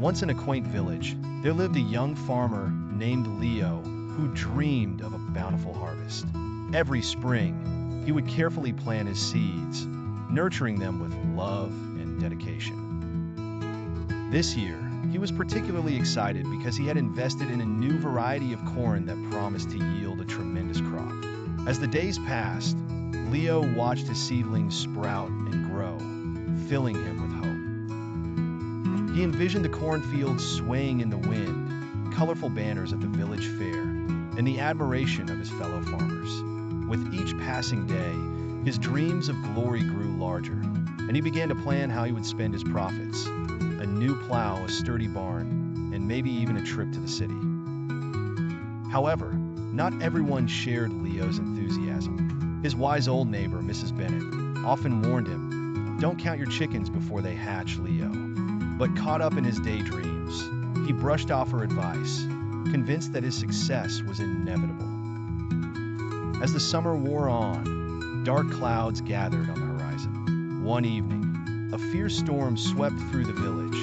Once in a quaint village, there lived a young farmer named Leo who dreamed of a bountiful harvest. Every spring, he would carefully plant his seeds, nurturing them with love and dedication. This year, he was particularly excited because he had invested in a new variety of corn that promised to yield a tremendous crop. As the days passed, Leo watched his seedlings sprout and grow, filling him with hope. He envisioned the cornfields swaying in the wind, colorful banners at the village fair, and the admiration of his fellow farmers. With each passing day, his dreams of glory grew larger, and he began to plan how he would spend his profits: a new plow, a sturdy barn, and maybe even a trip to the city. However, not everyone shared Leo's enthusiasm. His wise old neighbor, Mrs. Bennett, often warned him, "Don't count your chickens before they hatch, Leo." But caught up in his daydreams, he brushed off her advice, convinced that his success was inevitable. As the summer wore on, dark clouds gathered on the horizon. One evening, a fierce storm swept through the village,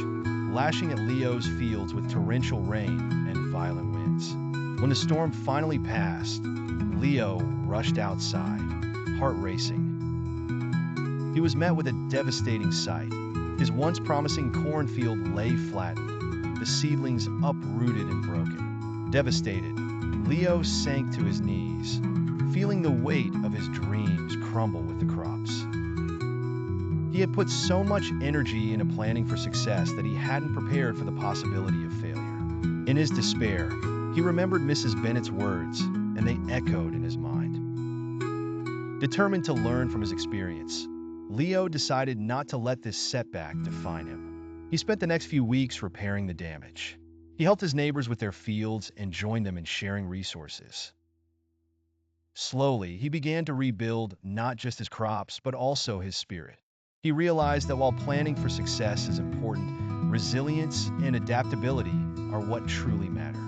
lashing at Leo's fields with torrential rain and violent winds. When the storm finally passed, Leo rushed outside, heart racing. He was met with a devastating sight. His once promising cornfield lay flattened, the seedlings uprooted and broken. Devastated, Leo sank to his knees, feeling the weight of his dreams crumble with the crops. He had put so much energy into planning for success that he hadn't prepared for the possibility of failure. In his despair, he remembered Mrs. Bennett's words, and they echoed in his mind. Determined to learn from his experience, Leo decided not to let this setback define him. He spent the next few weeks repairing the damage. He helped his neighbors with their fields and joined them in sharing resources. Slowly, he began to rebuild not just his crops, but also his spirit. He realized that while planning for success is important, resilience and adaptability are what truly matter.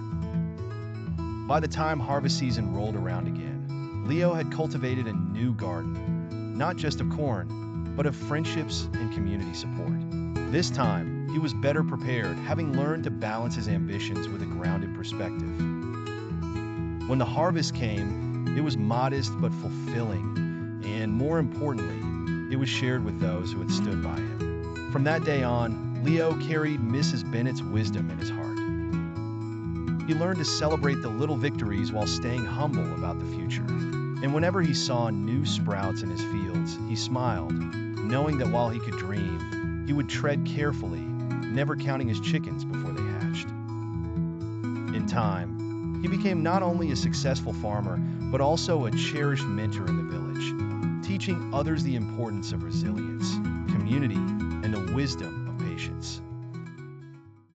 By the time harvest season rolled around again, Leo had cultivated a new garden, not just of corn, but of friendships and community support. This time, he was better prepared, having learned to balance his ambitions with a grounded perspective. When the harvest came, it was modest but fulfilling, and more importantly, it was shared with those who had stood by him. From that day on, Leo carried Mrs. Bennett's wisdom in his heart. He learned to celebrate the little victories while staying humble about the future. And whenever he saw new sprouts in his fields, he smiled, knowing that while he could dream, he would tread carefully, never counting his chickens before they hatched. In time, he became not only a successful farmer, but also a cherished mentor in the village, teaching others the importance of resilience, community, and the wisdom of patience.